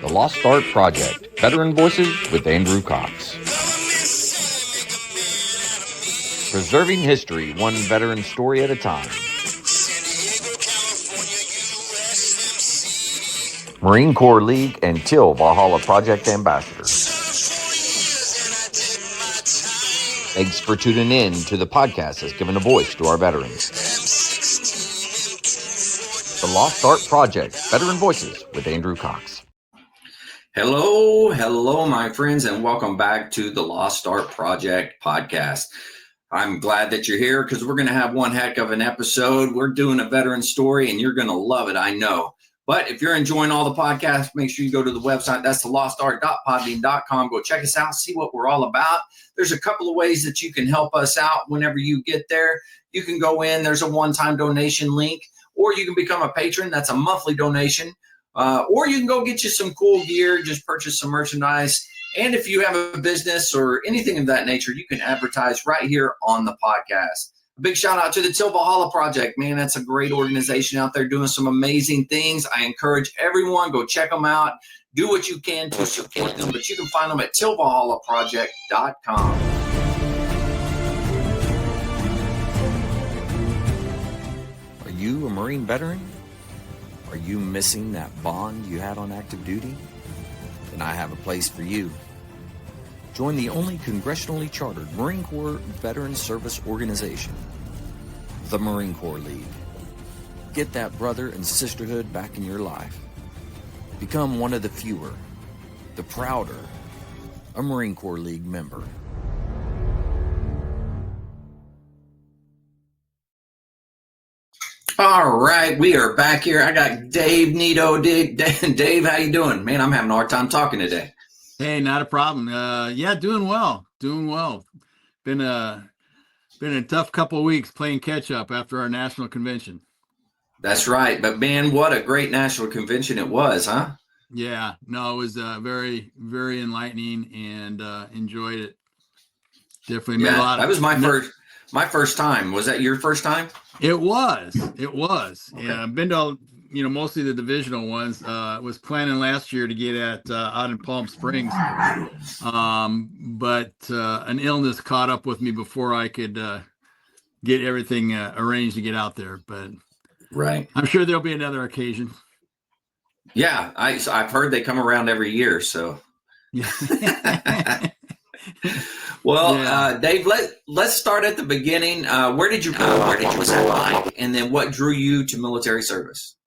The Lost Art Project, Veteran Voices with Andrew Cox. Preserving history, one veteran story at a time. Marine Corps League and Till Valhalla Project Ambassador. Thanks for tuning in to the podcast that's given a voice to our veterans. The Lost Art Project, Veteran Voices with Andrew Cox. Hello, my friends, and welcome back to the Lost Art Project podcast. I'm glad that you're here because we're going to have one heck of an episode. We're doing a veteran story, and you're going to love it, I know. But if you're enjoying all the podcasts, make sure you go to the website. That's thelostart.podbean.com. Go check us out, see what we're all about. There's a couple of ways that you can help us out whenever you get there. You can go in. There's a one-time donation link, or you can become a patron. That's a monthly donation. Or you can go get you some cool gear, just purchase some merchandise. And if you have a business or anything of that nature, you can advertise right here on the podcast. A big shout out to the Till Valhalla Project. Man, that's a great organization out there doing some amazing things. I encourage everyone, go check them out. Do what you can to support them, but you can find them at tillvalhallaproject.com. Are you a Marine veteran? Are you missing that bond you had on active duty? Then I have a place for you. Join the only congressionally chartered Marine Corps Veteran Service Organization, the Marine Corps League. Get that brother and sisterhood back in your life. Become one of the fewer, the prouder, a Marine Corps League member. All right, we are back here. I got Dave Nieto. Dave, how you doing? Man, I'm having a hard time talking today. Hey, not a problem. Doing well. Been a tough couple of weeks playing catch up after our national convention. That's right. But man, what a great national convention it was, huh? Yeah, no, it was very, very enlightening and enjoyed it. Definitely made a lot of. That was my first time. Was that your first time? It was. Okay. Yeah, I've been to mostly the divisional ones. Was planning last year to get at out in Palm Springs, but an illness caught up with me before I could get everything arranged to get out there. But right, I'm sure there'll be another occasion. Yeah, I've heard they come around every year. So, well, yeah. Dave, let's start at the beginning. Where did you go? What was that like? And then what drew you to military service?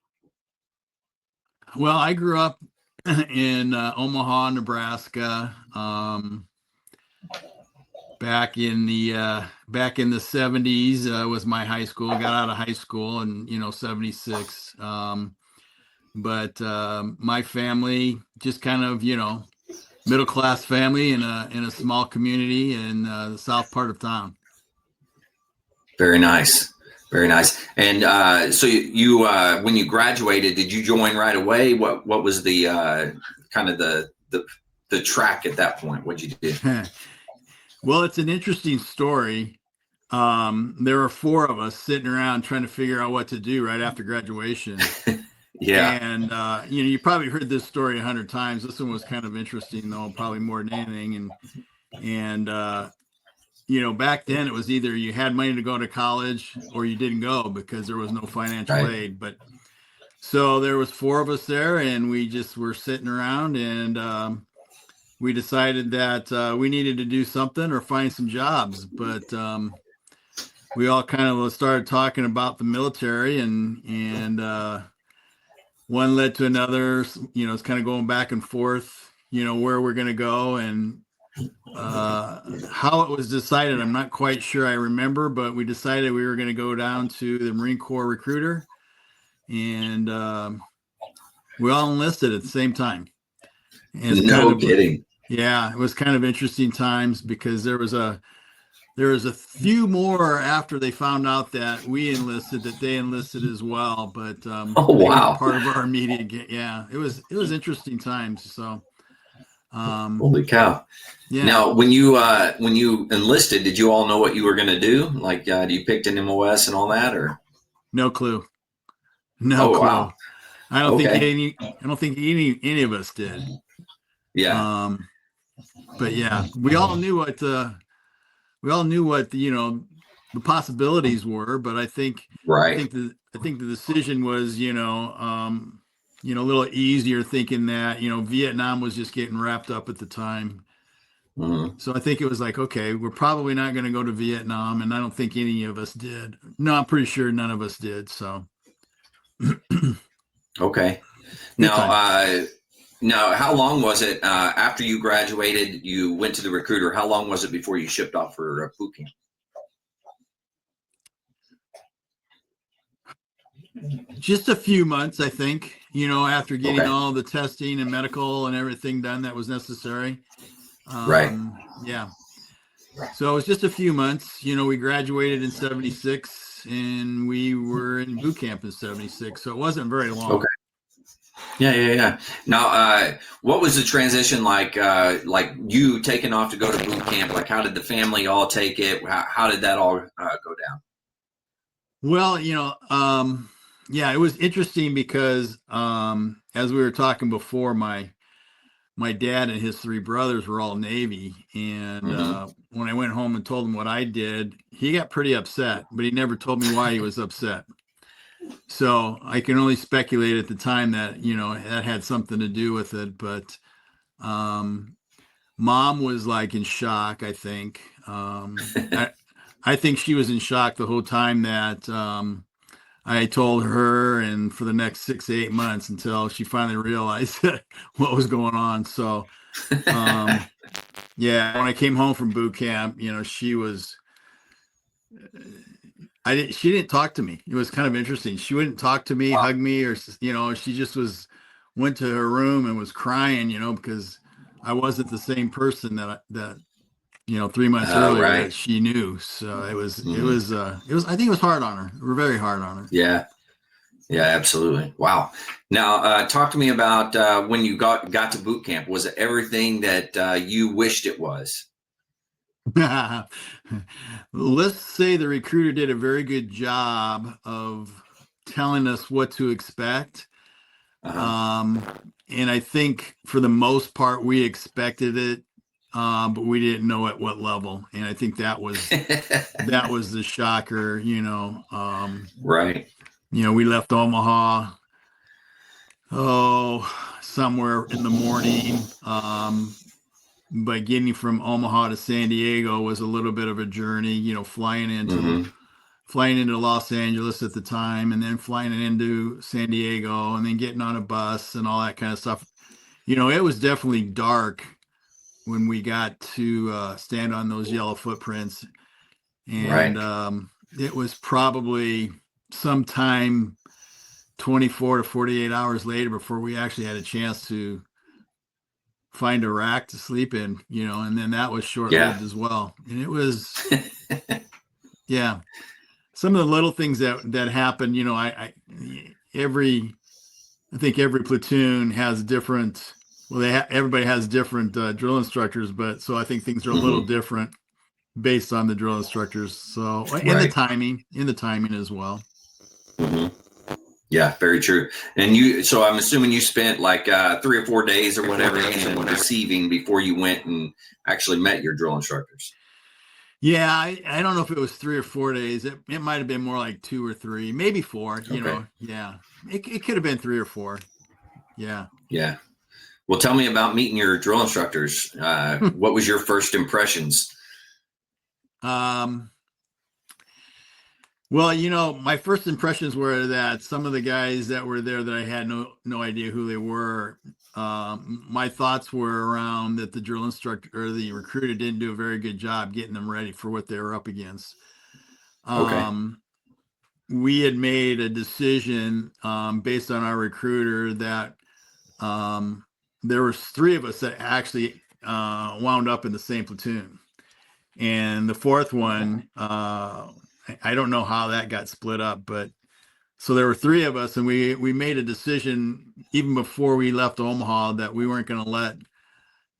Well, I grew up in Omaha, Nebraska. Back in the 70s was my high school. Got out of high school in 76. But my family, just kind of middle class family in a small community in the south part of town. Very nice. Very nice. And so you when you graduated, did you join right away? What was the kind of the track at that point? What'd you do? Well, it's an interesting story. There were four of us sitting around trying to figure out what to do right after graduation. Yeah. And you probably heard this story 100 times. This one was kind of interesting though, probably more than anything. And back then it was either you had money to go to college or you didn't go because there was no financial aid. But so there was four of us there, and we just were sitting around, and we decided that we needed to do something or find some jobs. But we all kind of started talking about the military, and one led to another. It's kind of going back and forth, where we're going to go, and how it was decided, I'm not quite sure I remember, but we decided we were going to go down to the Marine Corps recruiter, and we all enlisted at the same time. And no kidding. Yeah, it was kind of interesting times because there was a few more after they found out that we enlisted, that they enlisted as well. But oh wow, part of our immediate, yeah, it was interesting times. So holy cow. Yeah. Now, when you enlisted, did you all know what you were going to do? Like, you picked an MOS and all that, or? No clue. No clue. Wow. I don't think Okay. any of us did. Yeah. But yeah, we all knew what the possibilities were. But Right. I think the decision was, a little easier, thinking that, Vietnam was just getting wrapped up at the time. Mhm. So I think it was like, okay, we're probably not going to go to Vietnam, and I don't think any of us did. No, I'm pretty sure none of us did. So Okay. good Now, time. now, how long was it after you graduated? You went to the recruiter. How long was it before you shipped off for boot camp? Just a few months, I think, after getting Okay. all the testing and medical and everything done that was necessary. Right. Yeah. So it was just a few months. We graduated in 76 and we were in boot camp in 76. So it wasn't very long. Okay. Yeah. Now, what was the transition like? Like you taking off to go to boot camp? Like, how did the family all take it? How did that all go down? Well, yeah, it was interesting because as we were talking before, my dad and his three brothers were all Navy. And Mm-hmm. when I went home and told him what I did, he got pretty upset, but he never told me why he was upset. So I can only speculate at the time that, that had something to do with it. But mom was like in shock, I think. I think she was in shock the whole time that I told her, and for the next 6 to 8 months, until she finally realized what was going on. So, yeah, when I came home from boot camp, she was, she didn't talk to me. It was kind of interesting. She wouldn't talk to me, Wow. hug me, or, she just went to her room and was crying, because I wasn't the same person that 3 months earlier that Right. she knew. So Mm-hmm. I think it was hard on her. We're very hard on her. Yeah. Yeah. Absolutely. Wow. Now, talk to me about when you got to boot camp. Was it everything that you wished it was? Let's say the recruiter did a very good job of telling us what to expect. Uh-huh. And I think for the most part, we expected it, but we didn't know at what level. And I think that was the shocker. Right. We left Omaha, somewhere in the morning. But getting from Omaha to San Diego was a little bit of a journey, Mm-hmm. flying into Los Angeles at the time, and then flying into San Diego, and then getting on a bus and all that kind of stuff. It was definitely dark when we got to stand on those yellow footprints. And Right. it was probably sometime 24 to 48 hours later before we actually had a chance to find a rack to sleep in, and then that was Yeah. short-lived as well. And it was, yeah, some of the little things that happened, I think every platoon has different, well, everybody has different drill instructors, but so I think things are a little Mm-hmm. different based on the drill instructors. So, and Right. in the timing as well. Mm-hmm. Yeah, very true. And so I'm assuming you spent like 3 or 4 days or whatever in the receiving before you went and actually met your drill instructors. Yeah, I don't know if it was 3 or 4 days. It might have been more like 2 or 3, maybe 4, Okay. yeah. It could have been 3 or 4. Yeah. Yeah. Well, tell me about meeting your drill instructors. What was your first impressions? Um, well, my first impressions were that some of the guys that were there that I had no idea who they were. My thoughts were around that the drill instructor or the recruiter didn't do a very good job getting them ready for what they were up against. Okay. We had made a decision based on our recruiter that there was 3 of us that actually wound up in the same platoon, and the 4th one, I don't know how that got split up, but so there were 3 of us, and we made a decision even before we left Omaha that we weren't going to let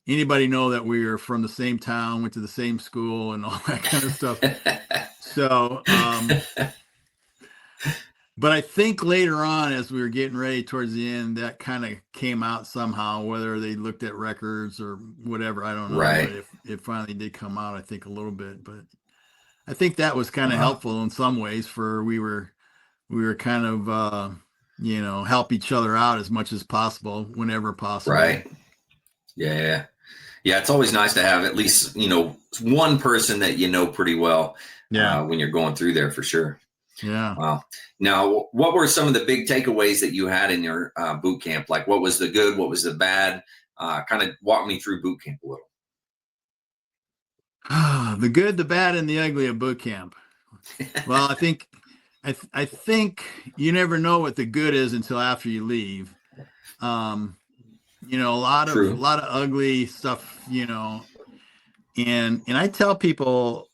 anybody know that we were from the same town, went to the same school, and all that kind of stuff. So But I think later on, as we were getting ready towards the end, that kind of came out somehow, whether they looked at records or whatever, I don't know. Right. But it finally did come out, I think, a little bit. But I think that was kind of Wow. helpful in some ways for we were kind of help each other out as much as possible whenever possible. Right. Yeah. Yeah. It's always nice to have at least, one person that pretty well when you're going through there for sure. Yeah. Wow. Now, what were some of the big takeaways that you had in your boot camp? Like, what was the good? What was the bad? Kind of walk me through boot camp a little. The good, the bad, and the ugly of boot camp. Well, I think you never know what the good is until after you leave. A lot of ugly stuff, and I tell people,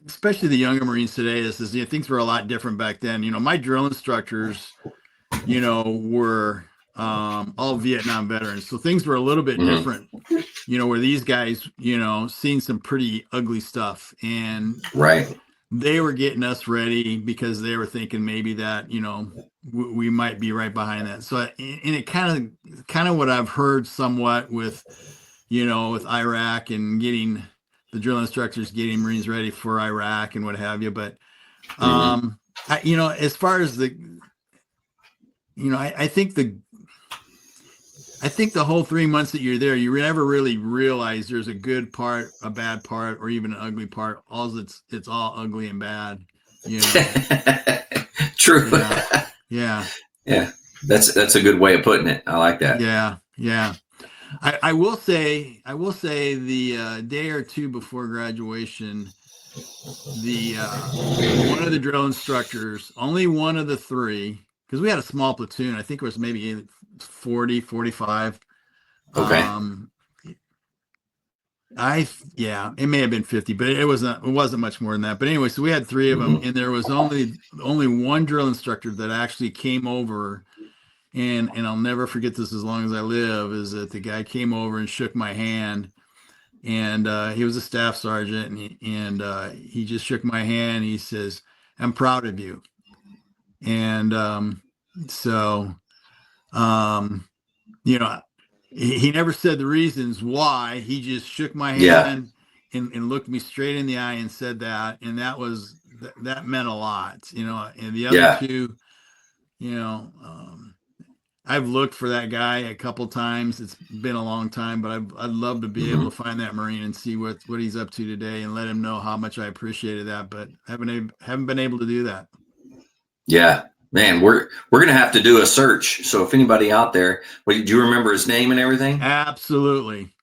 especially the younger Marines today, things were a lot different back then. My drill instructors, were all Vietnam veterans, so things were a little bit different. Where these guys, seen some pretty ugly stuff, and right. They were getting us ready because they were thinking maybe that we might be right behind that. So, and it kind of what I've heard somewhat with with Iraq and getting the drill instructors getting Marines ready for Iraq and what have you. But, as far as I think the whole 3 months that you're there, you never really realize there's a good part, a bad part, or even an ugly part. It's all ugly and bad, True. Yeah. Yeah. That's a good way of putting it. I like that. Yeah. I will say the day or two before graduation, one of the drill instructors, only one of the three, because we had a small platoon. I think it was maybe 40, 45. Okay. It may have been 50, but it wasn't much more than that. But anyway, so we had three of them, and there was only one drill instructor that actually came over, and I'll never forget this as long as I live, is that the guy came over and shook my hand, and he was a staff sergeant, and he just shook my hand. He says, "I'm proud of you." And he never said the reasons why. He just shook my hand and looked me straight in the eye and said that, and that meant a lot, and the other two, I've looked for that guy a couple times. It's been a long time, but I'd love to be able to find that Marine and see what he's up to today and let him know how much I appreciated that, but haven't been able to do that. Yeah, man, we're going to have to do a search. So if anybody out there, do you remember his name and everything? Absolutely.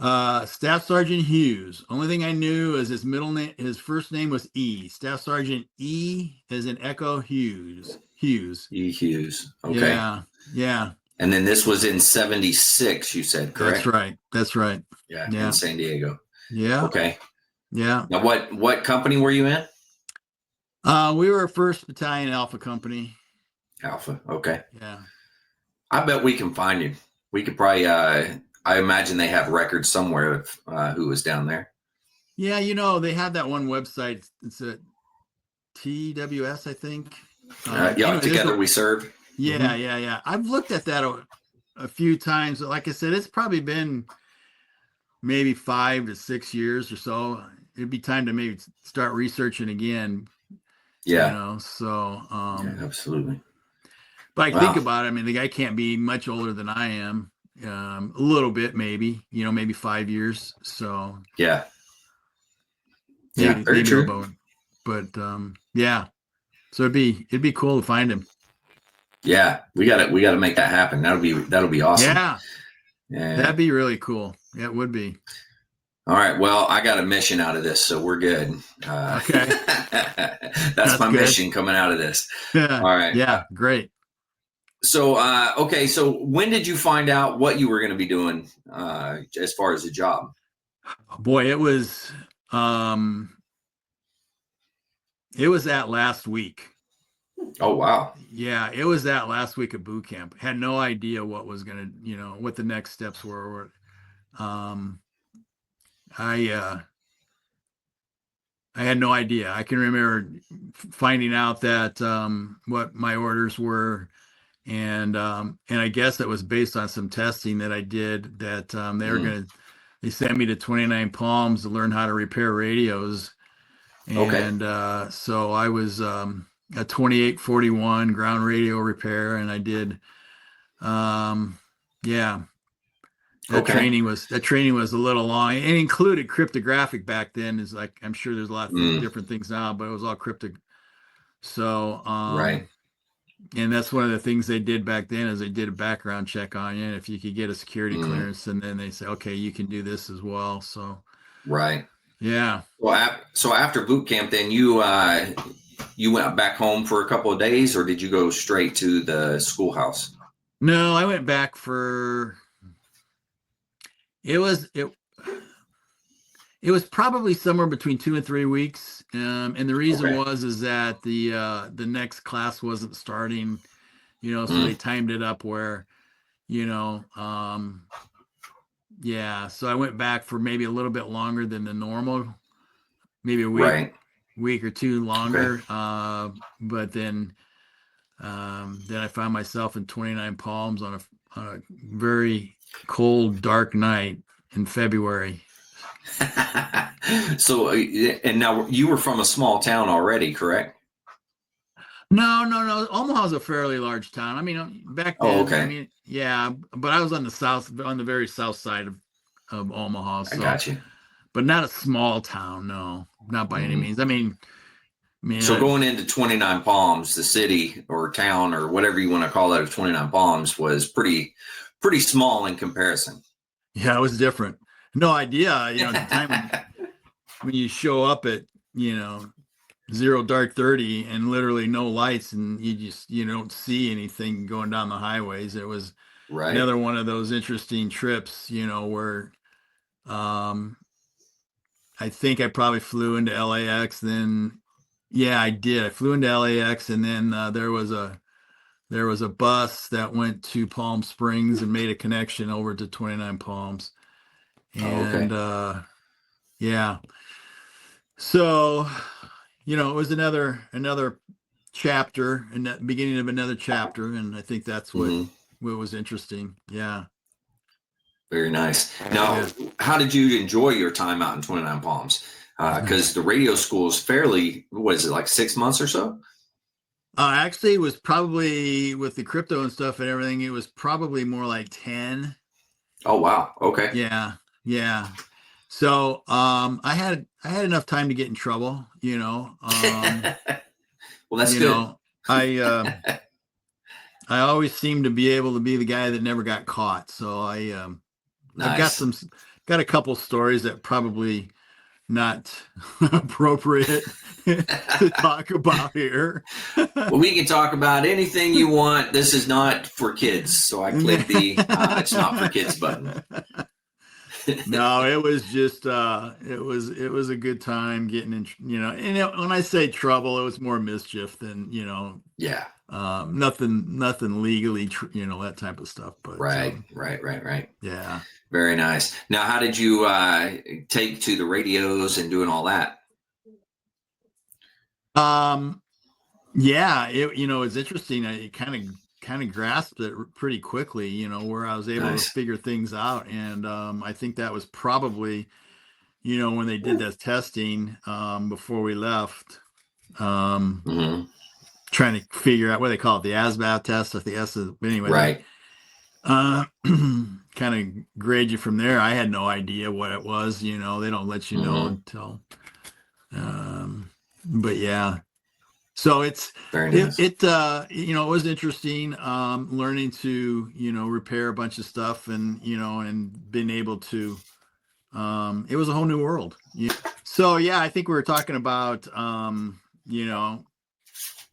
Staff Sergeant Hughes. Only thing I knew is his middle name. His first name was E. Staff Sergeant E as in Echo Hughes. E. Hughes. Okay. Yeah. And then this was in 76, you said, correct? That's right. Yeah. In San Diego. Yeah. Okay. Yeah. Now, what company were you in? We were 1st Battalion Alpha Company. Alpha. Okay. Yeah. I bet we can find you. We could probably, I imagine they have records somewhere of who was down there. Yeah. They have that one website. It's a TWS, I think. Together We Serve. Yeah. Yeah. I've looked at that a few times. Like I said, it's probably been maybe 5 to 6 years or so. It'd be time to maybe start researching again. Yeah. Absolutely. But I think about it. I mean, the guy can't be much older than I am. A little bit, maybe, maybe 5 years. So yeah, very true. But so it'd be cool to find him. Yeah, we got to make that happen. That'll be awesome. Yeah, that'd be really cool. Yeah, it would be. All right. Well, I got a mission out of this, so we're good. Okay. That's my mission coming out of this. Yeah. All right. Yeah. Great. So, okay. So when did you find out what you were going to be doing as far as the job? Boy, it was that last week. Oh, wow. Yeah. It was that last week of boot camp. Had no idea what was going to, what the next steps I had no idea. I can remember finding out that what my orders were, and I guess that was based on some testing that I did. That they sent me to 29 Palms to learn how to repair radios, and so I was a 2841 ground radio repair, and I did, yeah. That training was a little long. It included cryptographic back then. Is like, I'm sure there's a lot of different things now, but it was all cryptic. So Right. and that's one of the things they did back then, is they did a background check on you, and if you could get a security clearance, and then they say, okay, you can do this as well. So Right. yeah. Well, so after boot camp, then you went back home for a couple of days, or did you go straight to the schoolhouse? No, I went back for. It was probably somewhere between 2 and 3 weeks, and the reason is that the next class wasn't starting, so they timed it up where, yeah. So I went back for maybe a little bit longer than the normal, maybe a week or two longer, but then I found myself in 29 Palms on a very cold, dark night in February. So, and now you were from a small town already, correct? No. Omaha's a fairly large town. I mean, back then, I mean, yeah, but I was on the very south side of Omaha. So, I got you. But not a small town, no, not by any means. I mean, so going into 29 Palms, the city or town or whatever you want to call it of 29 Palms was pretty small in comparison. Yeah, it was different. No idea, at the time when you show up at, 0 dark 30 and literally no lights, and you don't see anything going down the highways. It was another one of those interesting trips, where I think I probably flew into LAX. Then, yeah, I did. I flew into LAX, and then there was a bus that went to Palm Springs and made a connection over to 29 Palms. And yeah. So, it was another chapter, and that beginning of another chapter, and I think that's what was interesting. Yeah. Very nice. Now, how did you enjoy your time out in 29 Palms? Because the radio school is fairly, what is it, like 6 months or so? Actually, it was probably, with the crypto and stuff and everything, it was probably more like 10. Oh, wow. Okay. Yeah. So I had enough time to get in trouble, Well, that's good. I always seemed to be able to be the guy that never got caught. So I've got a couple stories that probably not appropriate to talk about here. Well, we can talk about anything you want. This is not for kids, so I click the it's not for kids button. No, it was just it was a good time getting in, and when I say trouble, it was more mischief than, nothing legally, that type of stuff. But right. Yeah. Very nice. Now, how did you take to the radios and doing all that? Yeah, it's interesting. I kind of grasped it pretty quickly, where I was able to figure things out. And I think that was probably, when they did that testing before we left, trying to figure out what they call it, the ASVAB test, if the S is, anyway. Right. Kind of grade you from there. I had no idea what it was, they don't let you know until, but yeah. So it's very nice. It was interesting learning to repair a bunch of stuff, and and being able to it was a whole new world. So yeah, I think we were talking about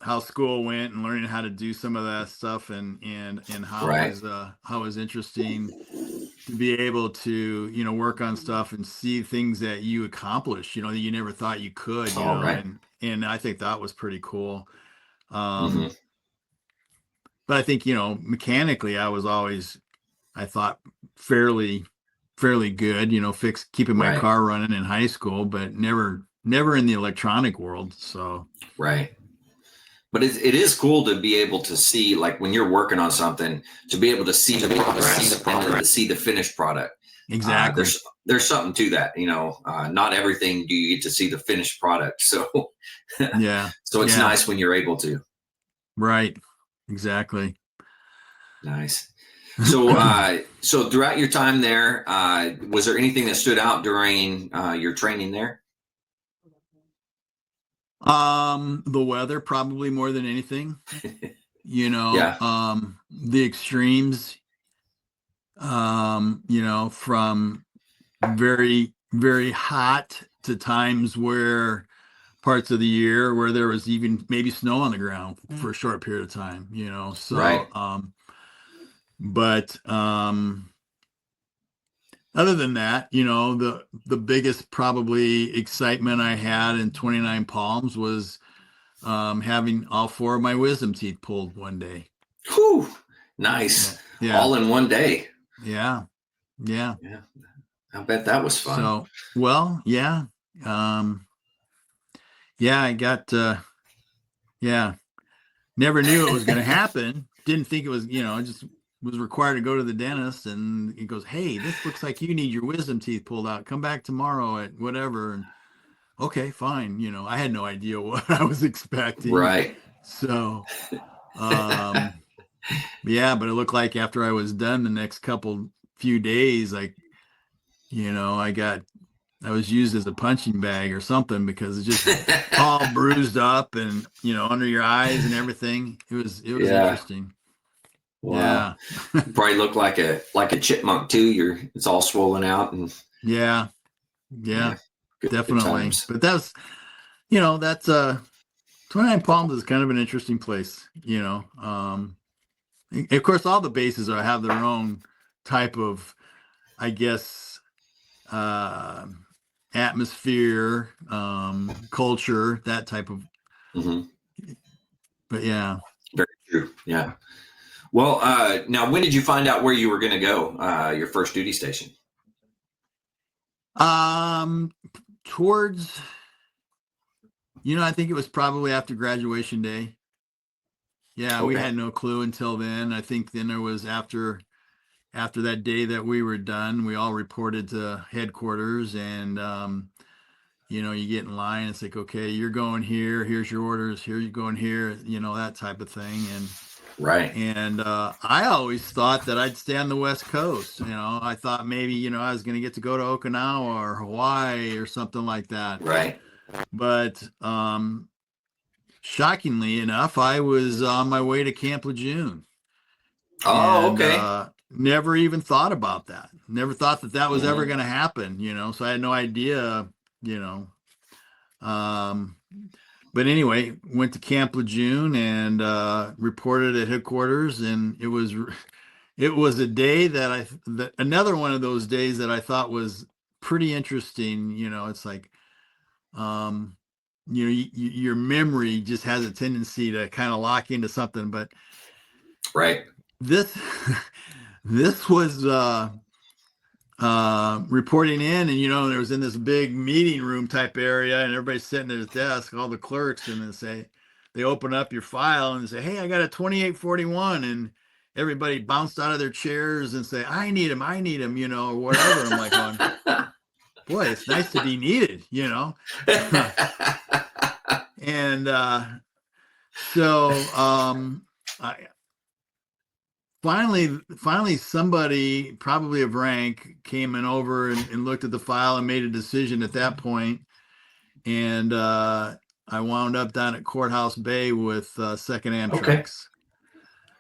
how school went and learning how to do some of that stuff, and how it was interesting to be able to work on stuff and see things that you accomplish that you never thought you could. And I think that was pretty cool. But I think mechanically I was always, I thought, fairly good, keeping my car running in high school, but never never in the electronic world. So right. But it is cool to be able to see, like when you're working on something, to be able to see the progress and to see the finished product. exactly. There's something to that, not everything do you get to see the finished product. So Yeah. so it's Yeah. nice when you're able to. Right. Exactly. Nice. So so throughout your time there, was there anything that stood out during your training there? The weather probably more than anything, Yeah. the extremes, from very, very hot to times where parts of the year where there was even maybe snow on the ground for a short period of time, so, Right. but, other than that, the biggest probably excitement I had in 29 Palms was having all 4 of my wisdom teeth pulled one day. Whew. Nice. Yeah. All in one day. Yeah. Yeah. I bet that was fun. So, well, yeah. Yeah, I got, never knew it was going to happen. Didn't think it was, just was required to go to the dentist, and he goes, "Hey, this looks like you need your wisdom teeth pulled out. Come back tomorrow at whatever." And okay, fine. I had no idea what I was expecting. Right. So, yeah, but it looked like after I was done the next few days, like, I was used as a punching bag or something, because it's just all bruised up and, under your eyes and everything. It was interesting. Wow. Yeah. You probably look like a chipmunk too. It's all swollen out and Yeah. Definitely. Good But that's 29 Palms is kind of an interesting place, of course, all the bases have their own type of, I guess, atmosphere, culture, that type of. Mm-hmm. But yeah. Very true. Yeah. Well, now, when did you find out where you were going to go? Your first duty station? Towards, I think it was probably after graduation day. Yeah, Okay. we had no clue until then. I think then there was after that day that we were done, we all reported to headquarters, and you get in line. It's like, okay, you're going here. Here's your orders. Here you're going here. That type of thing. And right. And I always thought that I'd stay on the West Coast. I thought maybe I was going to get to go to Okinawa or Hawaii or something like that. Right. But shockingly enough, I was on my way to Camp Lejeune. Oh, okay. Never even thought about that. Never thought that was ever going to happen, so I had no idea, but anyway, went to Camp Lejeune and reported at headquarters, and it was a day that another one of those days that I thought was pretty interesting. It's like, your memory just has a tendency to kind of lock into something, but right. This was reporting in, and there was in this big meeting room type area, and everybody's sitting at his desk, all the clerks, and they open up your file and say, "Hey, I got a 2841," and everybody bounced out of their chairs and say, I need him, or whatever. I'm like, boy, it's nice to be needed, and so Finally, somebody probably of rank came in over and looked at the file and made a decision at that point. And I wound up down at Courthouse Bay with Second Amtrak. Okay.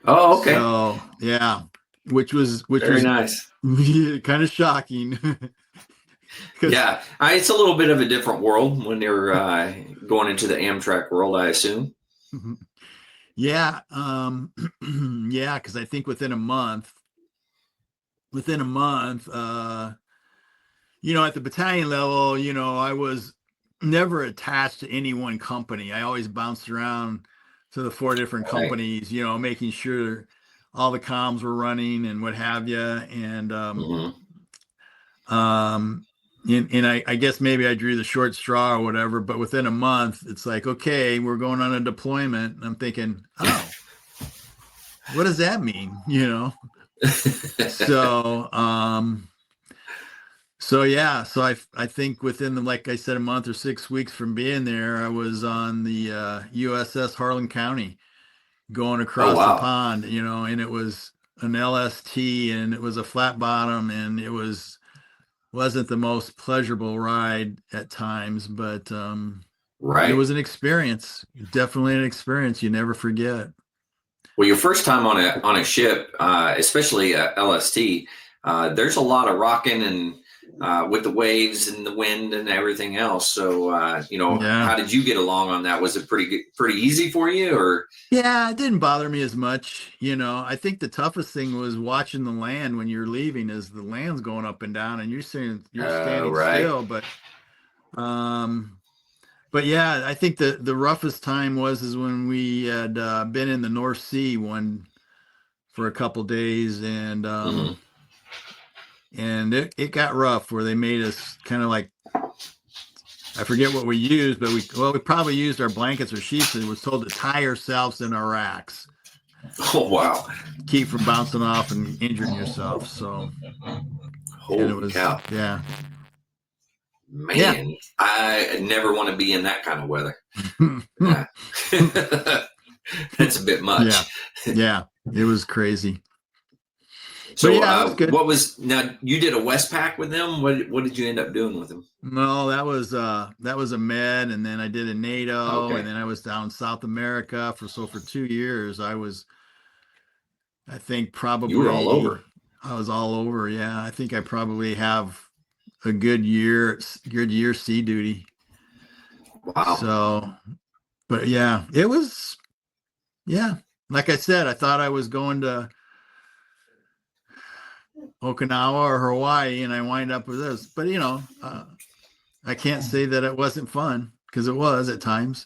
Oh, okay. So yeah, which was very nice. Kind of shocking. Yeah, it's a little bit of a different world when you're going into the Amtrak world, I assume. Yeah. Yeah. Cause I think within a month, at the battalion level, I was never attached to any one company. I always bounced around to the 4 different companies, making sure all the comms were running and what have you. And, and I guess maybe I drew the short straw or whatever, but within a month, it's like, okay, we're going on a deployment. And I'm thinking, oh, what does that mean? So, I think within like I said, a month or 6 weeks from being there, I was on the USS Harlan County going Oh, across the wow. pond, and it was an LST and it was a flat bottom and it wasn't the most pleasurable ride at times, but it Right. was an experience, definitely an experience you never forget. Well, your first time on a ship, especially LST, there's a lot of rocking and with the waves and the wind and everything else. So, Yeah. how did you get along on that? Was it pretty easy for you, or? Yeah, it didn't bother me as much. I think the toughest thing was watching the land when you're leaving, as the land's going up and down and you're standing Right. still. But yeah, I think the roughest time is when we had been in the North Sea for a couple days, and Mm-hmm. it got rough where they made us kind of like, I forget what we used, but we probably used our blankets or sheets and was told to tie ourselves in our racks. Oh, wow. Keep from bouncing off and injuring yourself. So, Holy cow. Yeah. Man, Yeah. I never want to be in that kind of weather. Yeah. That's a bit much. Yeah. It was crazy. So, it was good. Now you did a Westpac with them? What did you end up doing with them? No, that was a med, and then I did a NATO, Okay. and then I was down South America for 2 years. I think probably You were all over. I was all over. Yeah. I think I probably have a good year sea duty. Wow. So, but yeah, it was, like I said, I thought I was going to Okinawa or Hawaii, and I wind up with this. But I can't say that it wasn't fun, because it was at times.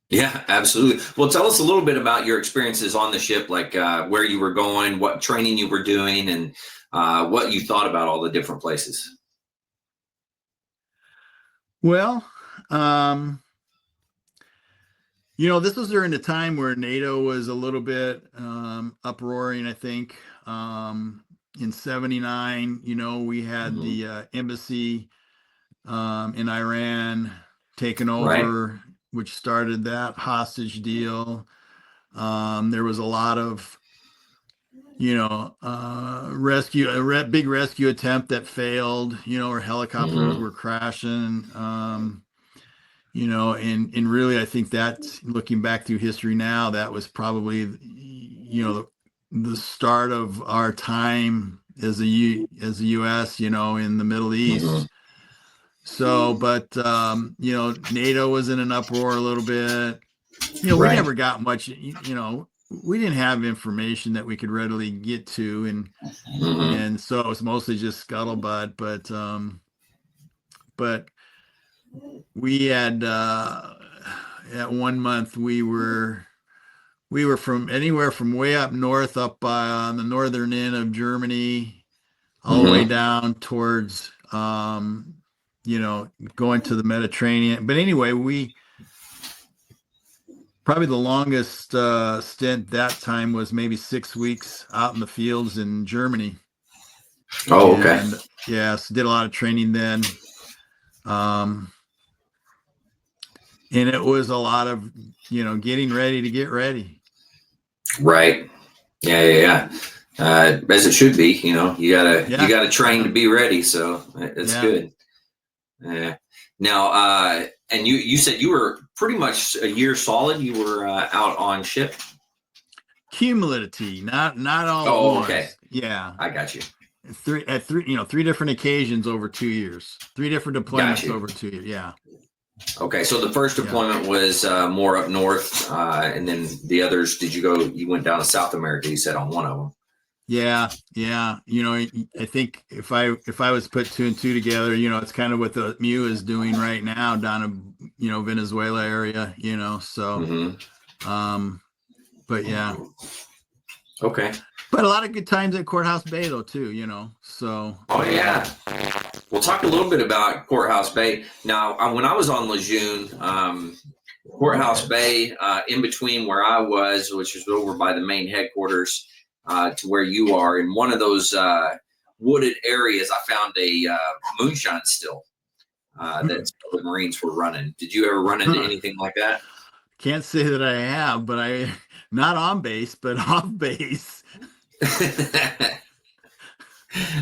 Yeah, absolutely. Well, tell us a little bit about your experiences on the ship, like where you were going, what training you were doing, and what you thought about all the different places. Well, this was during the time where NATO was a little bit uproaring, I think. In 79, we had Mm-hmm. the embassy in Iran taken over, Right. which started that hostage deal. There was a lot of, big rescue attempt that failed, where helicopters Mm-hmm. were crashing. And really, I think that, looking back through history now, that was probably, the start of our time as the U.S., in the Middle East. Mm-hmm. So, but NATO was in an uproar a little bit. We Right. never got much. We didn't have information that we could readily get to, Mm-hmm. and so it was mostly just scuttlebutt. But we had at 1 month we were from anywhere from way up north, up on the northern end of Germany, all the way down towards going to the Mediterranean. But anyway, probably the longest stint that time was maybe 6 weeks out in the fields in Germany. Oh, okay. And so did a lot of training then. And it was a lot of, getting ready to get ready. Right. Yeah. As it should be, you gotta train to be ready. So it's good. Yeah. Now, and you said you were pretty much a year solid. You were out on ship. Cumulatively, not all. Oh, okay. Yeah, I got you. Three different occasions over 2 years. 3 different deployments over 2 years. Yeah. Okay, so the first deployment was more up north, and then the others. You went down to South America? You said on one of them. Yeah. I think if I was put 2 and 2 together, it's kind of what the MEU is doing right now down in Venezuela area. So, but yeah. Okay. But a lot of good times at Courthouse Bay though too. So. Oh yeah. We'll talk a little bit about Courthouse Bay. Now, when I was on Lejeune, Courthouse Bay, in between where I was, which is over by the main headquarters, to where you are, in one of those wooded areas, I found a moonshine still that the Marines were running. Did you ever run into anything like that? Can't say that I have, but I not on base, but off base.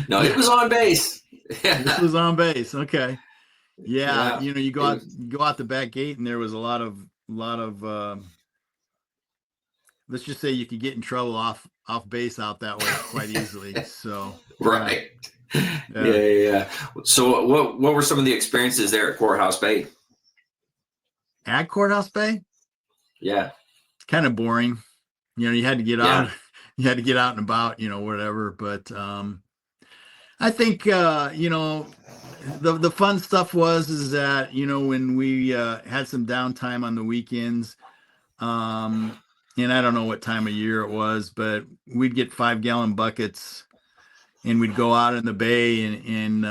No, it was on base. This was on base. Okay. Yeah. You go out the back gate, and there was a lot of let's just say you could get in trouble off base out that way quite easily. So right. Yeah. So what were some of the experiences there at Courthouse Bay? At Courthouse Bay? Yeah. Kind of boring. You had to get out. You had to get out and about, whatever. But I think the fun stuff is that when we had some downtime on the weekends, and I don't know what time of year it was, but we'd get 5-gallon buckets and we'd go out in the bay and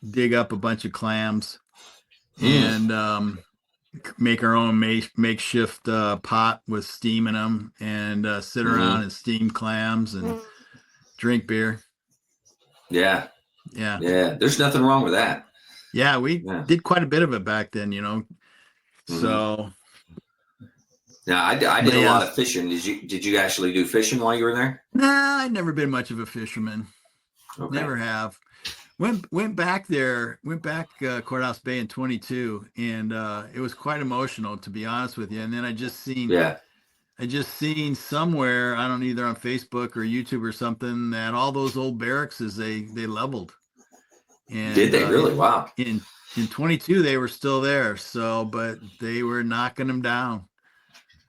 dig up a bunch of clams and make our own makeshift pot with steam in them and sit around and steam clams and drink beer. Yeah. There's nothing wrong with that. Yeah, we did quite a bit of it back then, So. Yeah, I did a lot of fishing. Did you actually do fishing while you were there? Nah, I'd never been much of a fisherman. Okay. Never have. Went back Courthouse Bay in 22, and it was quite emotional, to be honest with you. And then I just seen somewhere, I don't know, either on Facebook or YouTube or something, that all those old barracks they leveled. And did they really? Wow. In 22 they were still there, but they were knocking them down.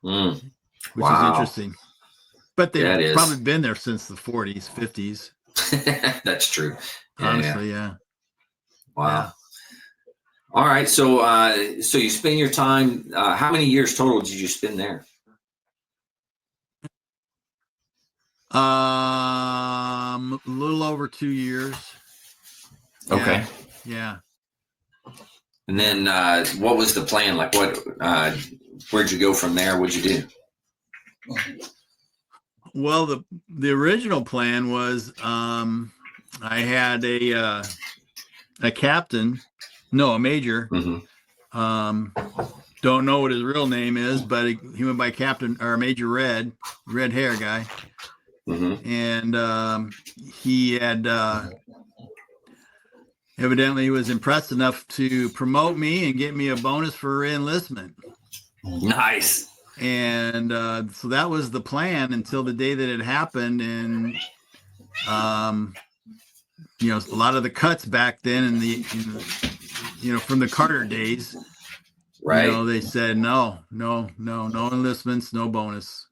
Which is interesting. But they've probably been there since the 40s, 50s. That's true. Honestly, yeah. Wow. Yeah. All right. So you spend your time, how many years total did you spend there? A little over 2 years. Okay. Yeah. And then what was the plan? Like where'd you go from there? What'd you do? Well, the original plan was I had a captain, a major. Don't know what his real name is, but he went by Captain or Major Red hair guy. And he had evidently was impressed enough to promote me and get me a bonus for enlistment. Nice. And so that was the plan until the day that it happened. And a lot of the cuts back then from the Carter days, right? They said no enlistments, no bonus.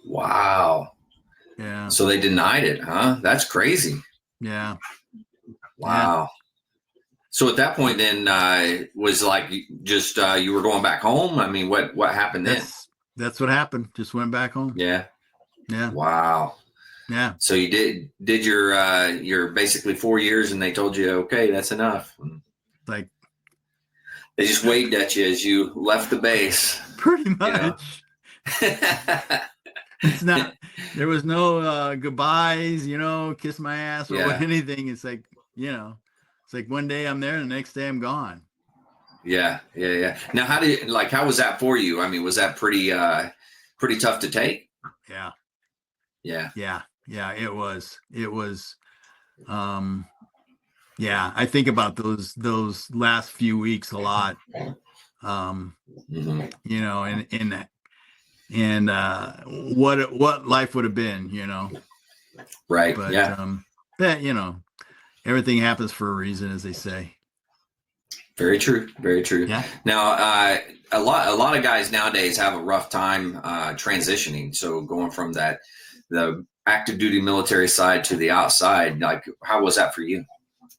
Wow. Yeah. So they denied it, huh? That's crazy. Yeah. Wow. Yeah. So at that point, then was like just you were going back home. I mean, what happened then? That's what happened. Just went back home. Yeah. Yeah. Wow. Yeah. So you did your basically 4 years, and they told you, okay, that's enough. Like they just waved at you as you left the base. Pretty much. It's not. There was no goodbyes. Kiss my ass or anything. It's like It's like one day I'm there, and the next day I'm gone. Yeah. Now, how was that for you? I mean, was that pretty tough to take? Yeah. Yeah. It was. I think about those last few weeks a lot. And what life would have been, Right. But, yeah. Everything happens for a reason, as they say. Very true. Very true. Yeah. Now, a lot of guys nowadays have a rough time transitioning. So going from the active duty military side to the outside, like, how was that for you?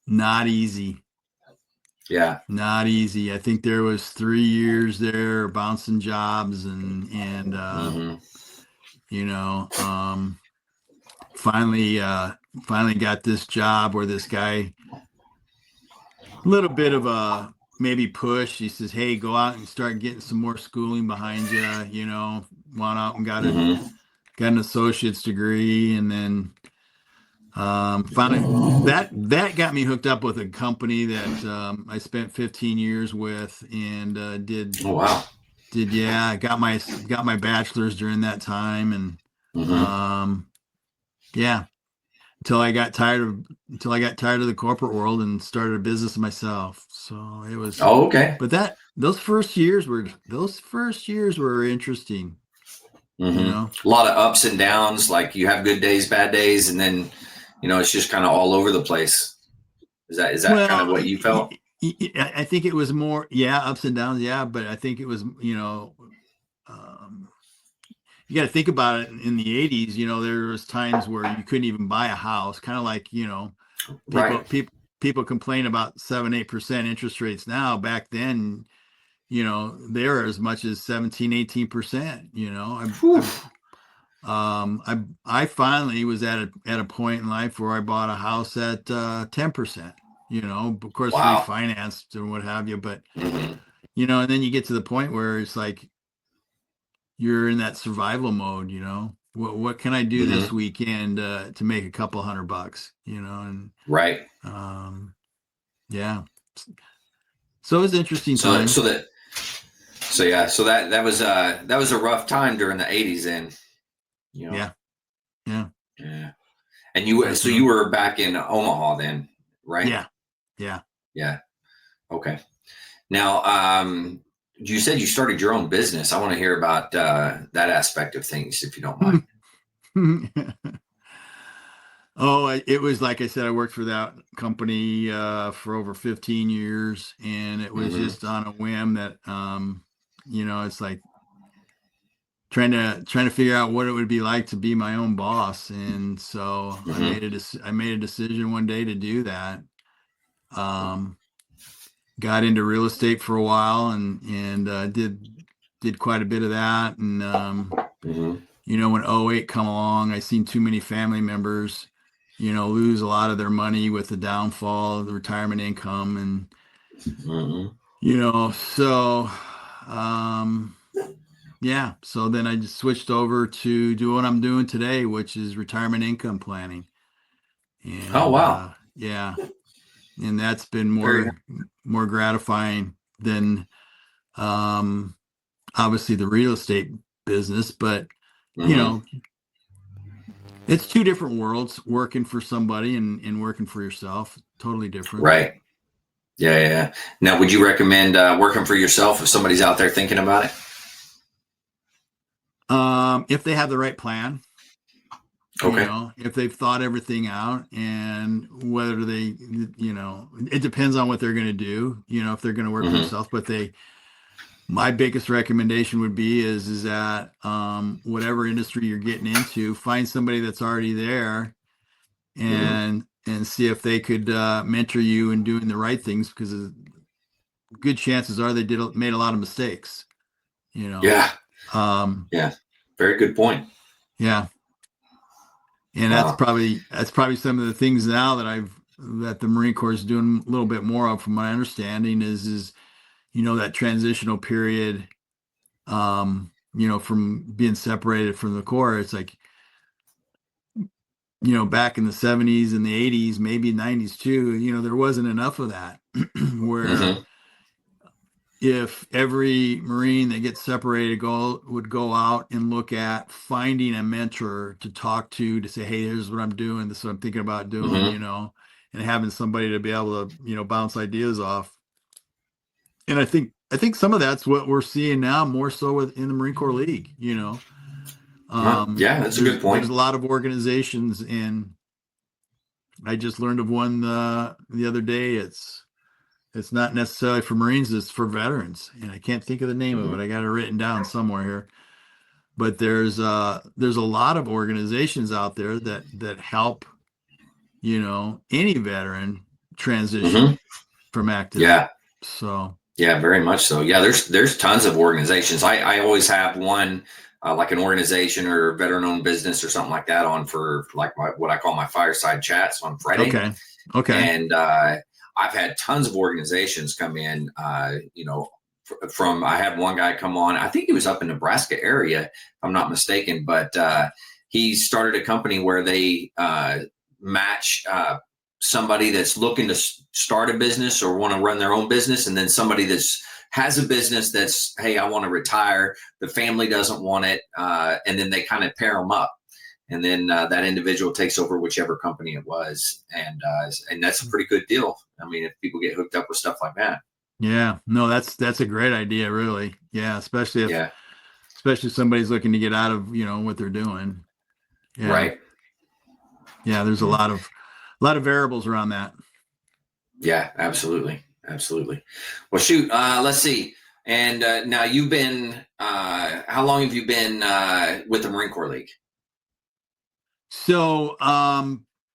Not easy. Yeah. Not easy. I think there was 3 years there bouncing jobs and finally got this job where this guy little bit of a maybe push. He says, "Hey, go out and start getting some more schooling behind you. You know, went out and Mm-hmm. got an associate's degree, and then finally that got me hooked up with a company that I spent 15 years with, and Oh, wow. I got my bachelor's during that time, and Mm-hmm. yeah, until I got tired of the corporate world and started a business myself. So it was, Oh, okay. but those first years were interesting, you Mm-hmm. know. A lot of ups and downs. Like you have good days, bad days, and then it's just kind of all over the place. Is that kind of Well, what you felt? I think it was more, yeah, ups and downs, yeah, but I think it was, um, you got to think about it. In the 80s, there was times where you couldn't even buy a house, kind of like, people Right. people people complain about 7-8% interest rates now. Back then, they're as much as 17-18%. Whew. I finally was at a point in life where I bought a house at 10%, of course Wow. refinanced and what have you, but Mm-hmm. and then you get to the point where it's like you're in that survival mode. What can I do Mm-hmm. this weekend to make a couple $100, and Right. yeah. So it was interesting So times. so that so yeah. So that was a rough time during the 80s. Then you know. Yeah. Yeah. Yeah. And you Definitely. were back in Omaha then, right? Yeah. Yeah. Yeah. Okay. Now, you said you started your own business. I want to hear about that aspect of things, if you don't mind. Oh, it was like I said, I worked for that company for over 15 years, and it was Mm-hmm. just on a whim that it's like trying to figure out what it would be like to be my own boss. And so Mm-hmm. I made a decision one day to do that. Um, got into real estate for a while, and did quite a bit of that. And Mm-hmm. when '08 come along, I seen too many family members, lose a lot of their money with the downfall of the retirement income. And, Mm-hmm. so, um, yeah, so then I just switched over to do what I'm doing today, which is retirement income planning. Oh, And, wow. yeah, and that's been Very more gratifying than, um, obviously the real estate business, but, nice. you Mm-hmm. know, it's two different worlds, working for somebody and working for yourself. Totally different. Right. Yeah, yeah, yeah. Now, would you recommend working for yourself if somebody's out there thinking about it? If they have the right plan, Okay. if they've thought everything out, and whether it depends on what they're going to do, if they're going to work for Mm-hmm. themselves, but my biggest recommendation would be is that, whatever industry you're getting into, find somebody that's already there, Mm-hmm. and see if they could mentor you in doing the right things, because good chances are they made a lot of mistakes, you know. Yeah. Um, Yeah. Very good point. yeah, and Wow. that's probably some of the things now that the Marine Corps is doing a little bit more of, from my understanding, is that transitional period, from being separated from the Corps. It's like, back in the 70s and the 80s, maybe 90s too, there wasn't enough of that where Mm-hmm. if every Marine that gets separated would go out and look at finding a mentor to talk to say, hey, here's what I'm doing, this is what I'm thinking about doing, Mm-hmm. and having somebody to be able to, bounce ideas off. And I think some of that's what we're seeing now, more so in the Marine Corps League. Huh. Yeah, that's a good There's point. a lot of organizations, and I just learned of one the other day. It's not necessarily for Marines, it's for veterans, and I can't think of the name of Mm-hmm. it. I got it written down somewhere here. But there's a lot of organizations out there that help, any veteran transition Mm-hmm. from active. Yeah. So Yeah, very much so. Yeah, there's tons of organizations. I always have one like an organization or veteran-owned business or something like that on for like what I call my fireside chats on Friday. okay. And I've had tons of organizations come in, from, I had one guy come on, I think he was up in Nebraska area, if I'm not mistaken, but he started a company where they match somebody that's looking to start a business or want to run their own business, and then somebody that's has a business that's, hey, I want to retire. The family doesn't want it, and then they kind of pair them up, and then that individual takes over whichever company it was, and that's a pretty good deal. I mean, if people get hooked up with stuff like that. Yeah, no, that's a great idea, really. Yeah, especially if somebody's looking to get out of what they're doing. Yeah. Right. Yeah, there's a lot of variables around that. Yeah, absolutely. Well, shoot, let's see. And now you've been, how long have you been with the Marine Corps League? So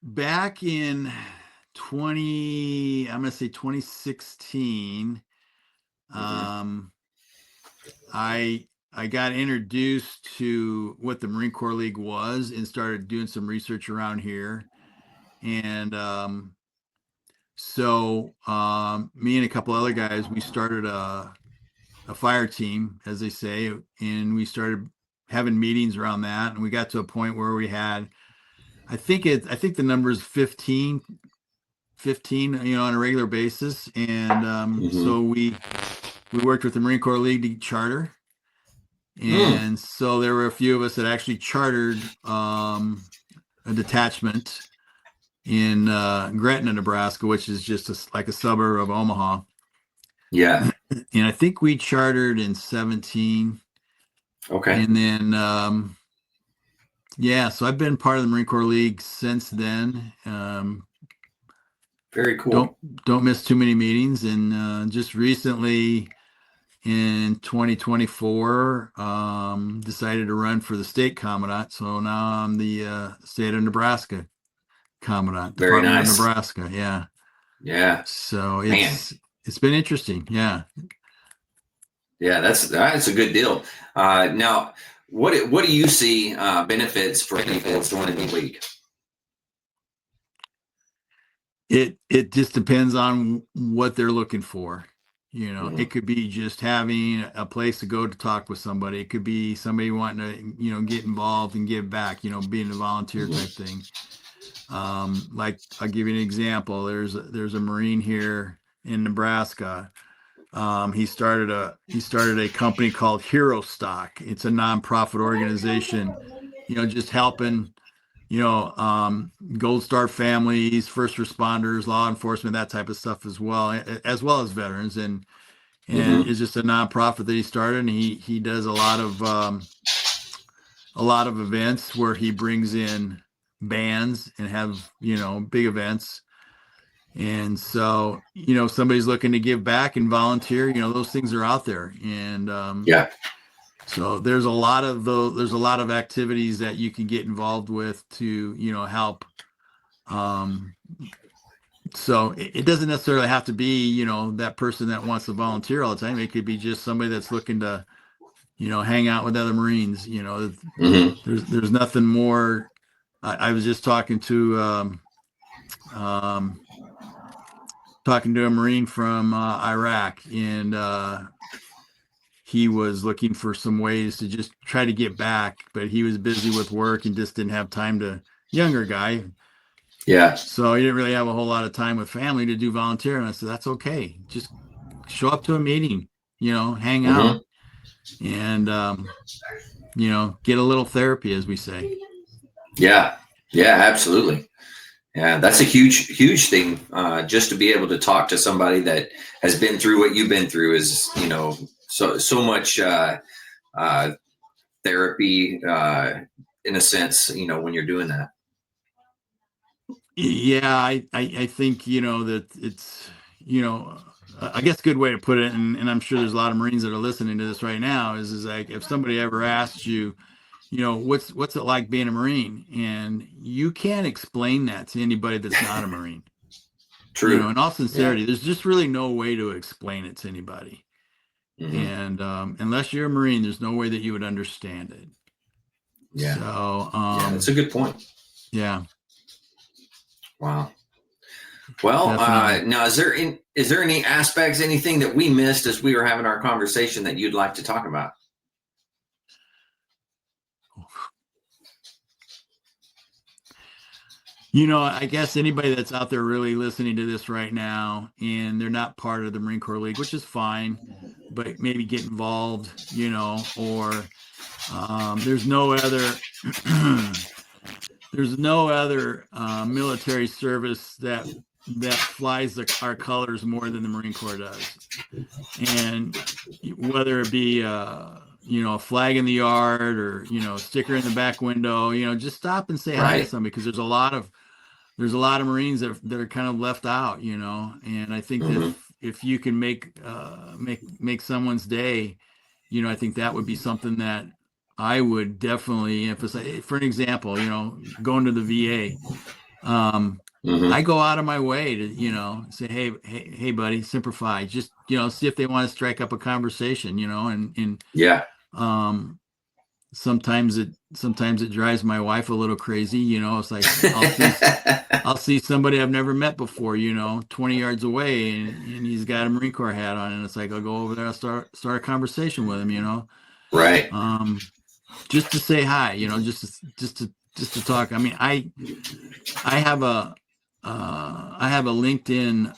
back in 2016, I got introduced to what the Marine Corps League was and started doing some research around here. And so me and a couple other guys, we started a fire team, as they say, and we started having meetings around that. And we got to a point where we had, I think the number is 15, on a regular basis. And so we worked with the Marine Corps League to charter. And so there were a few of us that actually chartered a detachment in Gretna, Nebraska, which is just like a suburb of Omaha. Yeah. And I think we chartered in 17. Okay. And then, so I've been part of the Marine Corps League since then. Very cool. Don't miss too many meetings. And just recently in 2024, decided to run for the state commandant. So now I'm the state of Nebraska commandant. Very Department nice. of Nebraska. Yeah. Yeah. So it's been interesting. Yeah. Yeah, that's a good deal. Now, what do you see benefits for people joining the league? It just depends on what they're looking for. It could be just having a place to go to talk with somebody. It could be somebody wanting to, get involved and give back, being a volunteer type thing. Like I'll give you an example. There's a Marine here in Nebraska. He started a company called Hero Stock. It's a nonprofit organization, just helping, Gold Star families, first responders, law enforcement, that type of stuff as well as veterans. And it's just a nonprofit that he started, and he does a lot of events where he brings in bands and have, big events. And so, somebody's looking to give back and volunteer, those things are out there. And so there's a lot of activities that you can get involved with to, help. So it doesn't necessarily have to be, that person that wants to volunteer all the time. It could be just somebody that's looking to, hang out with other Marines. There's nothing more. I was just talking to a Marine from Iraq, and he was looking for some ways to just try to get back, but he was busy with work and just didn't have time to. Younger guy. Yeah. So he didn't really have a whole lot of time with family to do volunteering. I said, that's okay. Just show up to a meeting, hang out, and get a little therapy, as we say. Yeah. Yeah, absolutely. Yeah, that's a huge thing. Just to be able to talk to somebody that has been through what you've been through is, so much therapy in a sense, when you're doing that. Yeah, I think, that it's, I guess a good way to put it, and I'm sure there's a lot of Marines that are listening to this right now, is like, if somebody ever asked you, what's it like being a Marine? And you can't explain that to anybody that's not a Marine. True. In all sincerity, there's just really no way to explain it to anybody. And unless you're a Marine, there's no way that you would understand it. Yeah. So that's a good point. Yeah. Wow. Well, now is there any aspects, anything that we missed as we were having our conversation that you'd like to talk about? I guess anybody that's out there really listening to this right now and they're not part of the Marine Corps League, which is fine, but maybe get involved, or there's no other military service that flies our colors more than the Marine Corps does. And whether it be a flag in the yard or a sticker in the back window, just stop and say hi to somebody, because there's a lot of Marines that are kind of left out, and I think that if you can make someone's day, I think that would be something that I would definitely emphasize. For an example, going to the VA, I go out of my way to, say, hey, buddy, simplify. Just, see if they want to strike up a conversation, and sometimes it drives my wife a little crazy. It's like I'll see somebody I've never met before, 20 yards away, and he's got a Marine Corps hat on, and it's like I'll go over there, I'll start a conversation with him, right. Just to say hi, just to talk. I mean, I have a LinkedIn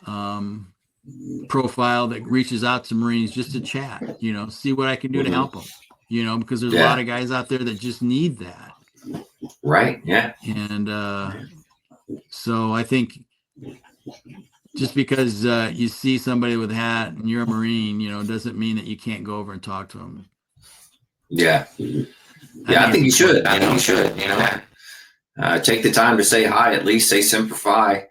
profile that reaches out to Marines just to chat, see what I can do to help them, because there's a lot of guys out there that just need that. Right. Yeah. And so I think just because you see somebody with a hat and you're a Marine, doesn't mean that you can't go over and talk to them. Yeah. Yeah, I think you should. Take the time to say hi, at least say simplify,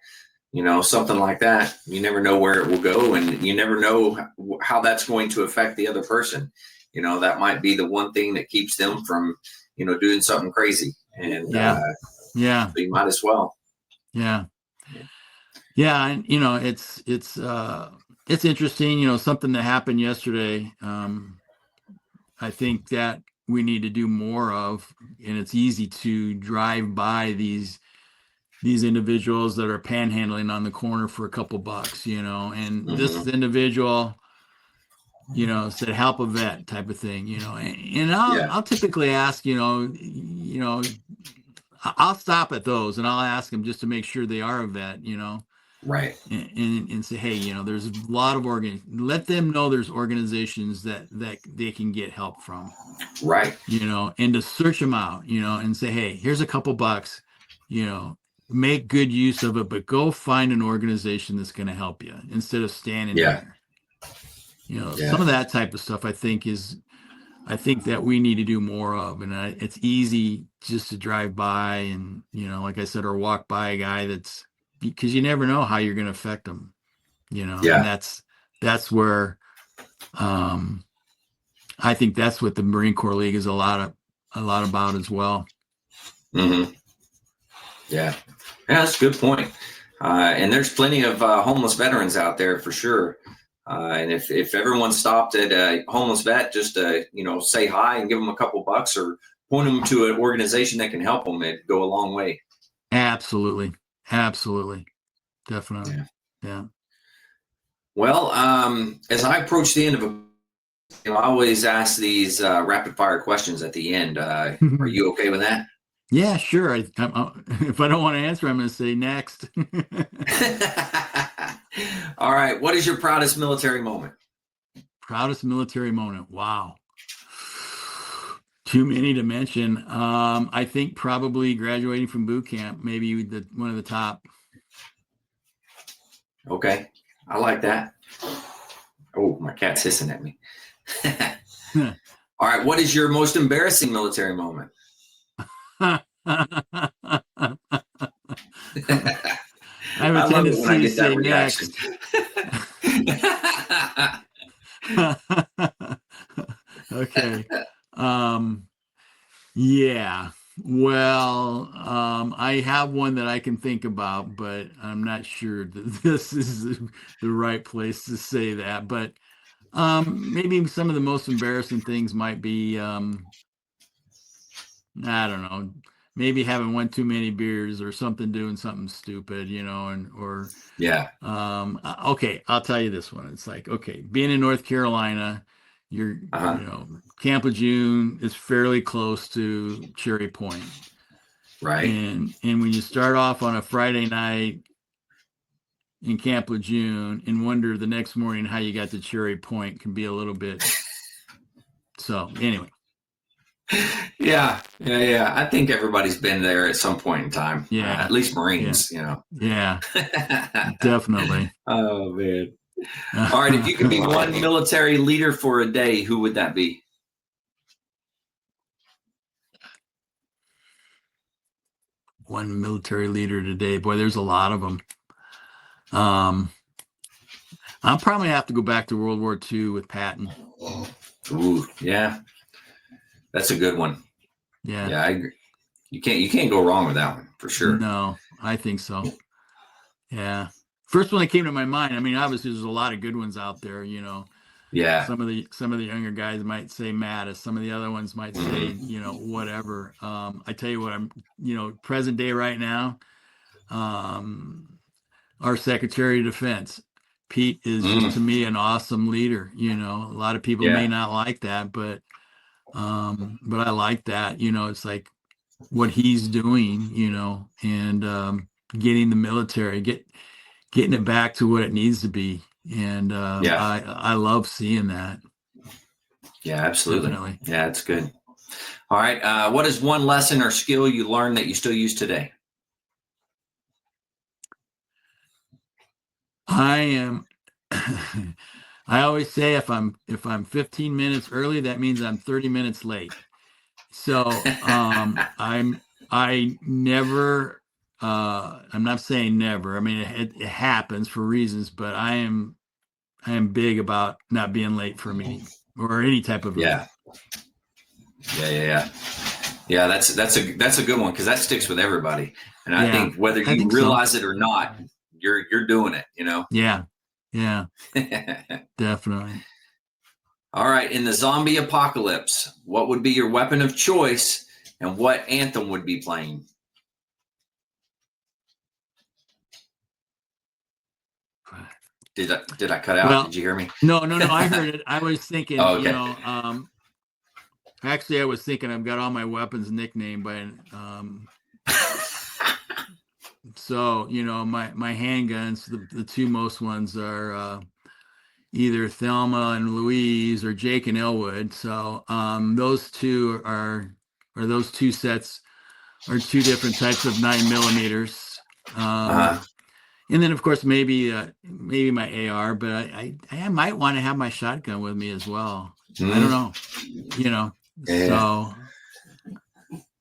something like that. You never know where it will go, and you never know how that's going to affect the other person. That might be the one thing that keeps them from, doing something crazy. And so you might as well. Yeah. Yeah. And, it's interesting, something that happened yesterday. I think that we need to do more of, and it's easy to drive by these individuals that are panhandling on the corner for a couple bucks, and this individual, said help a vet type of thing, and I'll typically ask, I'll stop at those and I'll ask them just to make sure they are a vet, right. And say, hey, there's a lot of let them know there's organizations that they can get help from. Right. And to search them out, and say, hey, here's a couple bucks, make good use of it, but go find an organization that's going to help you instead of standing there. Some of that type of stuff I think that we need to do more of. And it's easy just to drive by and, like I said, or walk by a guy because you never know how you're going to affect them, and that's where, I think that's what the Marine Corps League is a lot about as well. Mm-hmm. Yeah, that's a good point. And there's plenty of homeless veterans out there for sure. And if everyone stopped at a homeless vet just to, say hi and give them a couple bucks or point them to an organization that can help them, it'd go a long way. Absolutely. Definitely. Yeah. Well, as I approach the end of I always ask these rapid fire questions at the end. Are you okay with that? Yeah, sure. If I don't want to answer, I'm going to say next. All right. What is your proudest military moment? Proudest military moment. Wow. Too many to mention. I think probably graduating from boot camp, maybe one of the top. Okay. I like that. Oh, my cat's hissing at me. All right. What is your most embarrassing military moment? I have a tendency to say next. Okay. Yeah. Well, I have one that I can think about, but I'm not sure that this is the right place to say that. But maybe some of the most embarrassing things might be, I don't know, maybe having one too many beers or something, doing something stupid, or Yeah. okay, I'll tell you this one. It's like, okay, being in North Carolina, Uh-huh. Camp Lejeune is fairly close to Cherry Point. Right. And when you start off on a Friday night in Camp Lejeune and wonder the next morning how you got to Cherry Point can be a little bit. So anyway. Yeah. I think everybody's been there at some point in time. Yeah. At least Marines, Yeah, definitely. Oh, man. All right. If you could be one military leader for a day, who would that be? One military leader today. Boy, there's a lot of them. I'll probably have to go back to World War II with Patton. Ooh, yeah. That's a good one. Yeah. Yeah, I agree. You can't go wrong with that one for sure. No, I think so. Yeah. First one that came to my mind. I mean, obviously there's a lot of good ones out there, Yeah. Some of the younger guys might say Mattis, some of the other ones might say, whatever. I tell you what, I'm, present day right now, our Secretary of Defense, Pete, is just to me an awesome leader. A lot of people may not like that, but I like that. It's like what he's doing, and getting the military, getting it back to what it needs to be. And I love seeing that. Yeah, absolutely. Definitely. Yeah, it's good. All right. What is one lesson or skill you learned that you still use today? I always say if I'm 15 minutes early, that means I'm 30 minutes late. So I'm not saying never. I mean, it happens for reasons, but I am big about not being late for a meeting or any type of Yeah. That's a good one because that sticks with everybody, and I think whether you realize it or not, you're doing it. Yeah. Definitely. All right. In the zombie apocalypse, what would be your weapon of choice, and what anthem would be playing? Did I cut out? Well, did you hear me? No. I heard it. I was thinking, Oh, okay. Actually, I was thinking I've got all my weapons nicknamed by, so, my handguns, the two most ones are either Thelma and Louise or Jake and Elwood. So those two those two sets are two different types of 9mm. And then, of course, maybe my AR, but I might want to have my shotgun with me as well. I don't know, So,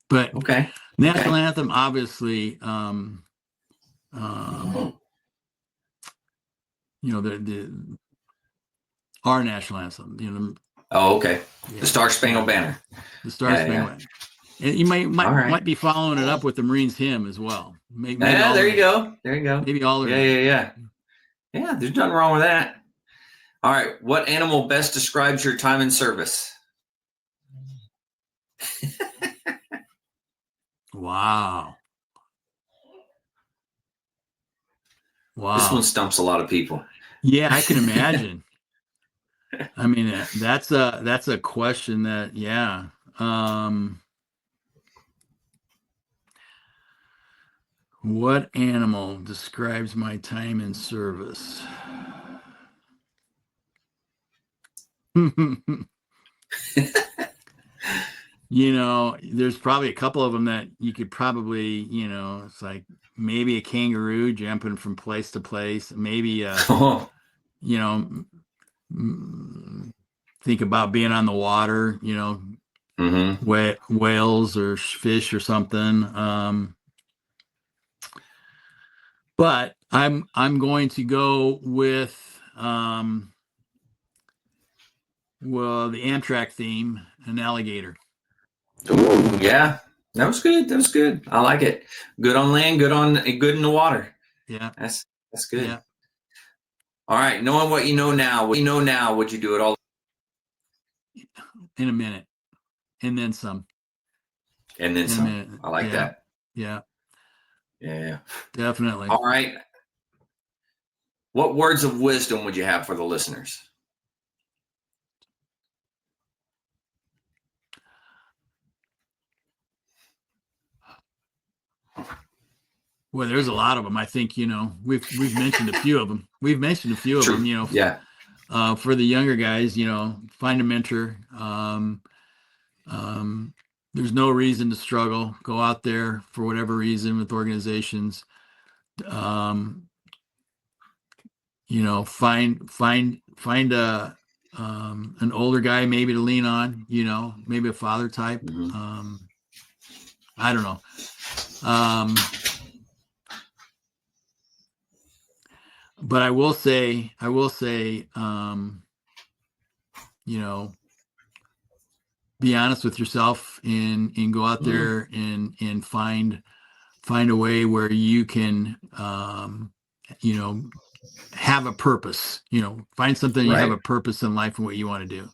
but okay. National anthem, obviously, our national anthem, Oh, okay. The Star Spangled Banner. The Star Spangled Banner. And you might be following it up with the Marines hymn as well. Maybe there you go. Maybe all of it. Yeah. Yeah, there's nothing wrong with that. All right. What animal best describes your time in service? Wow. This one stumps a lot of people. Yeah, I can imagine. I mean, that's a question that, what animal describes my time in service? There's probably a couple of them that you could probably, it's like maybe a kangaroo jumping from place to place. Maybe, think about being on the water, whales or fish or something. But I'm going to go with, the Amtrak theme, an alligator. Ooh, yeah, that was good. I like it. Good on land, good in the water. Yeah, that's good. Yeah. All right, knowing what you know now, would you do it all in a minute, and then some? And then some. I like that. Yeah. Yeah. Definitely. All right. What words of wisdom would you have for the listeners? Well, there's a lot of them. I think, we've mentioned a few of them. We've mentioned a few of True. them, Yeah. For the younger guys, find a mentor. There's no reason to struggle. Go out there for whatever reason with organizations. Find a an older guy maybe to lean on, maybe a father type. Mm-hmm. I don't know. But I will say, be honest with yourself and go out there and find a way where you can, have a purpose, find something you have a purpose in life and what you want to do.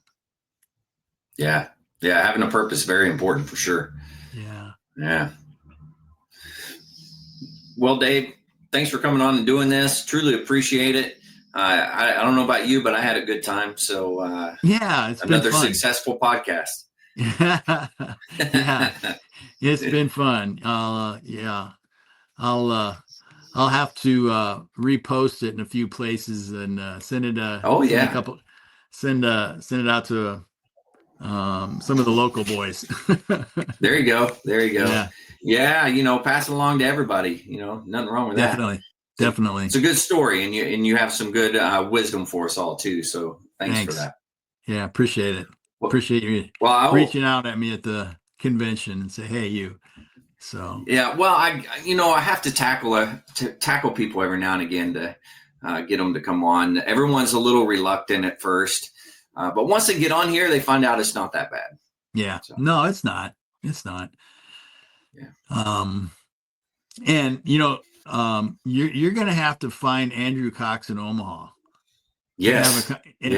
Yeah. Yeah. Having a purpose is very important for sure. Yeah. Yeah. Well, Dave, thanks for coming on and doing this. Truly appreciate it. I don't know about you, but I had a good time. So it's another been fun. Successful podcast. Yeah, it's been fun. I'll have to repost it in a few places and send it. Send it out to some of the local boys. There you go. Yeah. Pass it along to everybody. Nothing wrong with that. Definitely. It's a good story, and you have some good wisdom for us all too. So thanks for that. Yeah, appreciate it. Appreciate you reaching out at me at the convention and say, "Hey, you." So yeah, well, I have to tackle people every now and again to get them to come on. Everyone's a little reluctant at first, but once they get on here, they find out it's not that bad. Yeah, so. No, it's not. It's not. Yeah. And you're going to have to find Andrew Cox in Omaha. Yes. And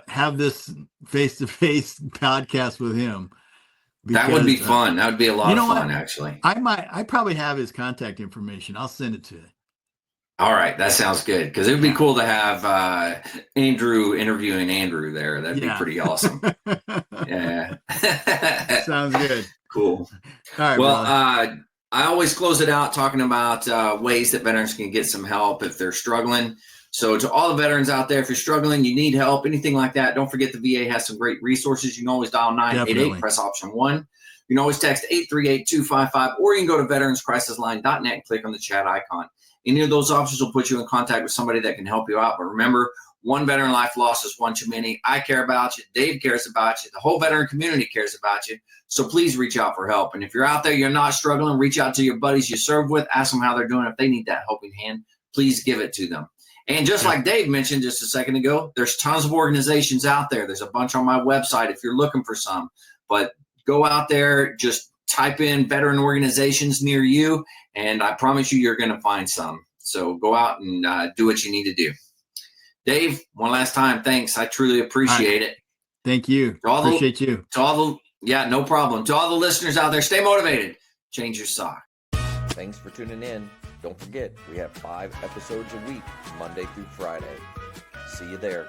have this face-to-face podcast with him. Because, that would be fun. That would be a lot of fun, actually. I probably have his contact information. I'll send it to you. All right. That sounds good. Because it would be cool to have Andrew interviewing Andrew there. That'd be pretty awesome. Yeah. Sounds good. Cool. All right. Well, I always close it out talking about ways that veterans can get some help if they're struggling. So to all the veterans out there, if you're struggling, you need help, anything like that, don't forget the VA has some great resources. You can always dial 988, press option 1. You can always text 838-255, or you can go to veteranscrisisline.net and click on the chat icon. Any of those options will put you in contact with somebody that can help you out. But remember, one veteran life lost is one too many. I care about you. Dave cares about you. The whole veteran community cares about you. So please reach out for help. And if you're out there, you're not struggling, reach out to your buddies you serve with. Ask them how they're doing. If they need that helping hand, please give it to them. And just like Dave mentioned just a second ago, there's tons of organizations out there. There's a bunch on my website if you're looking for some. But go out there, just type in veteran organizations near you, and I promise you're going to find some. So go out and do what you need to do. Dave, one last time, thanks. I truly appreciate it. Thank you. Appreciate you. No problem. To all the listeners out there, stay motivated. Change your sock. Thanks for tuning in. Don't forget, we have 5 episodes a week, Monday through Friday. See you there.